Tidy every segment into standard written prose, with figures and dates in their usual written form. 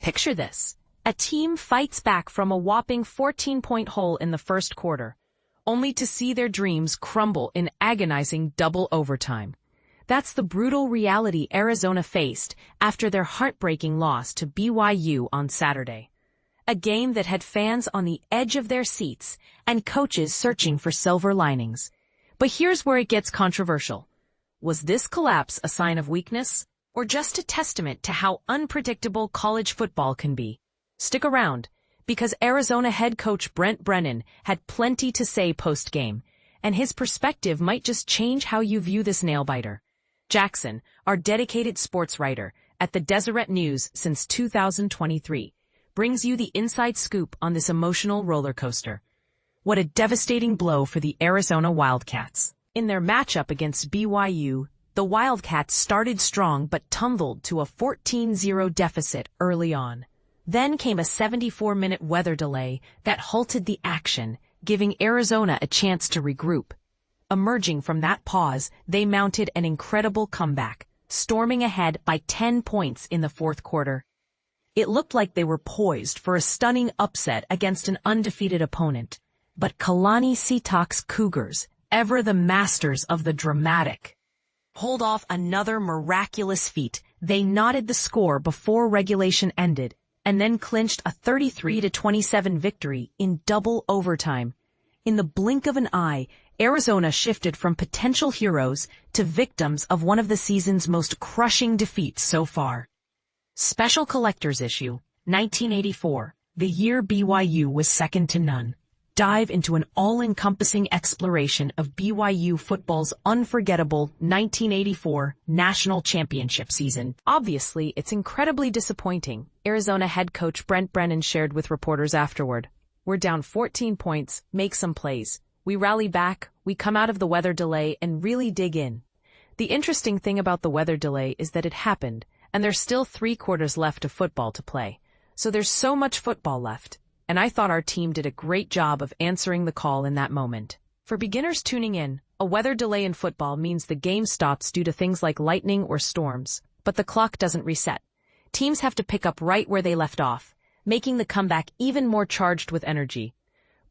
Picture this. A team fights back from a whopping 14-point hole in the first quarter, only to see their dreams crumble in agonizing double overtime. That's the brutal reality Arizona faced after their heartbreaking loss to BYU on Saturday. A game that had fans on the edge of their seats and coaches searching for silver linings. But here's where it gets controversial. Was this collapse a sign of weakness, or just a testament to how unpredictable college football can be? Stick around, because Arizona head coach Brent Brennan had plenty to say post-game, and his perspective might just change how you view this nail-biter. Jackson, our dedicated sports writer at the Deseret News since 2023, brings you the inside scoop on this emotional roller coaster. What a devastating blow for the Arizona Wildcats. In their matchup against BYU, the Wildcats started strong but tumbled to a 14-0 deficit early on. Then came a 74-minute weather delay that halted the action, giving Arizona a chance to regroup. Emerging from that pause, they mounted an incredible comeback, storming ahead by 10 points in the fourth quarter. It looked like they were poised for a stunning upset against an undefeated opponent. But Kalani Sitok's Cougars, ever the masters of the dramatic, pulled off another miraculous feat. They knotted the score before regulation ended, and then clinched a 33-27 victory in double overtime. In the blink of an eye, Arizona shifted from potential heroes to victims of one of the season's most crushing defeats so far. Special Collector's Issue, 1984, the year BYU was second to none. Dive into an all-encompassing exploration of BYU football's unforgettable 1984 national championship season. Obviously, it's incredibly disappointing, Arizona head coach Brent Brennan shared with reporters afterward. We're down 14 points, make some plays. We rally back, we come out of the weather delay and really dig in. The interesting thing about the weather delay is that it happened, and there's still 3 quarters left of football to play. So there's so much football left, and I thought our team did a great job of answering the call in that moment. For beginners tuning in, a weather delay in football means the game stops due to things like lightning or storms, but the clock doesn't reset. Teams have to pick up right where they left off, making the comeback even more charged with energy.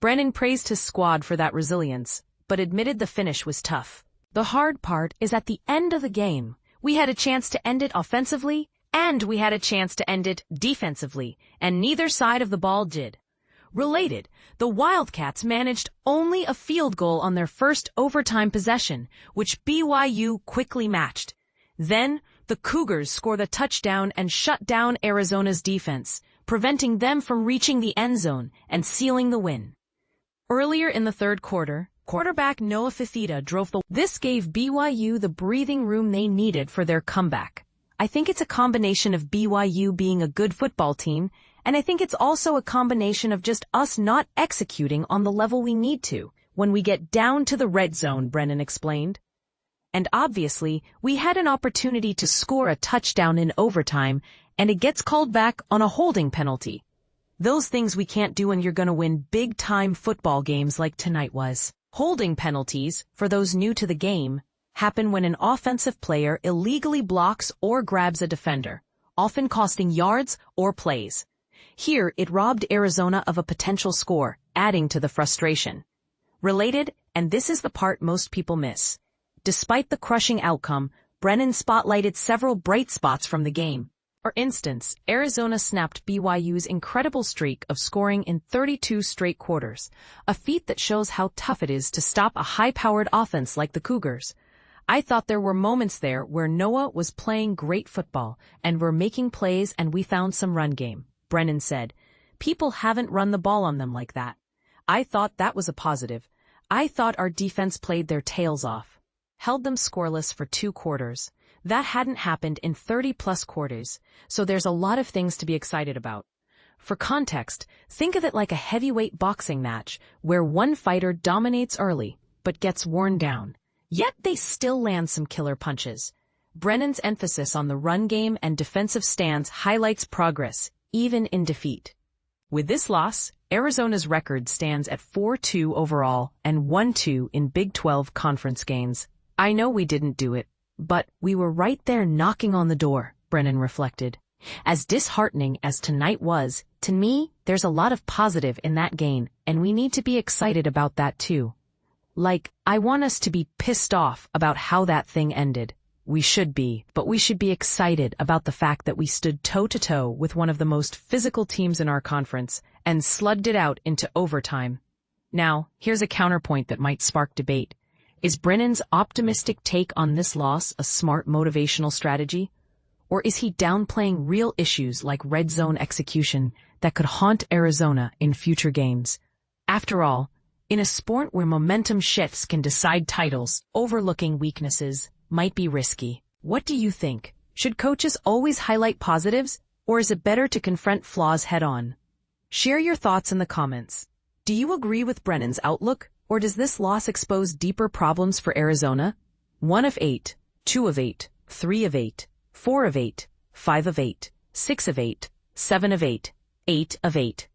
Brennan praised his squad for that resilience, but admitted the finish was tough. The hard part is at the end of the game. We had a chance to end it offensively, and we had a chance to end it defensively, and neither side of the ball did. Related, the Wildcats managed only a field goal on their first overtime possession, which BYU quickly matched. Then, the Cougars scored a touchdown and shut down Arizona's defense, preventing them from reaching the end zone and sealing the win. Earlier in the third quarter, quarterback Noah Fifita drove This gave BYU the breathing room they needed for their comeback. I think it's a combination of BYU being a good football team, and I think it's also a combination of just us not executing on the level we need to when we get down to the red zone, Brennan explained. And obviously, we had an opportunity to score a touchdown in overtime, and it gets called back on a holding penalty. Those things we can't do when you're going to win big-time football games like tonight was. Holding penalties, for those new to the game, happen when an offensive player illegally blocks or grabs a defender, often costing yards or plays. Here, it robbed Arizona of a potential score, adding to the frustration. Related, and this is the part most people miss. Despite the crushing outcome, Brennan spotlighted several bright spots from the game. For instance, Arizona snapped BYU's incredible streak of scoring in 32 straight quarters, a feat that shows how tough it is to stop a high-powered offense like the Cougars. I thought there were moments there where Noah was playing great football and were making plays and we found some run game, Brennan said. People haven't run the ball on them like that. I thought that was a positive. I thought our defense played their tails off. Held them scoreless for 2 quarters. That hadn't happened in 30-plus quarters, so there's a lot of things to be excited about. For context, think of it like a heavyweight boxing match where one fighter dominates early, but gets worn down. Yet they still land some killer punches. Brennan's emphasis on the run game and defensive stance highlights progress, even in defeat. With this loss, Arizona's record stands at 4-2 overall and 1-2 in Big 12 conference games. I know we didn't do it, but we were right there knocking on the door, Brennan reflected. As disheartening as tonight was, to me, there's a lot of positive in that game, and we need to be excited about that too. Like, I want us to be pissed off about how that thing ended. We should be, but we should be excited about the fact that we stood toe-to-toe with one of the most physical teams in our conference and slugged it out into overtime. Now, here's a counterpoint that might spark debate. Is Brennan's optimistic take on this loss a smart motivational strategy? Or is he downplaying real issues like red zone execution that could haunt Arizona in future games? After all, in a sport where momentum shifts can decide titles, overlooking weaknesses might be risky. What do you think? Should coaches always highlight positives, or is it better to confront flaws head-on? Share your thoughts in the comments. Do you agree with Brennan's outlook, or does this loss expose deeper problems for Arizona? 1 of 8, 2 of 8, 3 of 8, 4 of 8, 5 of 8, 6 of 8, 7 of 8, 8 of 8.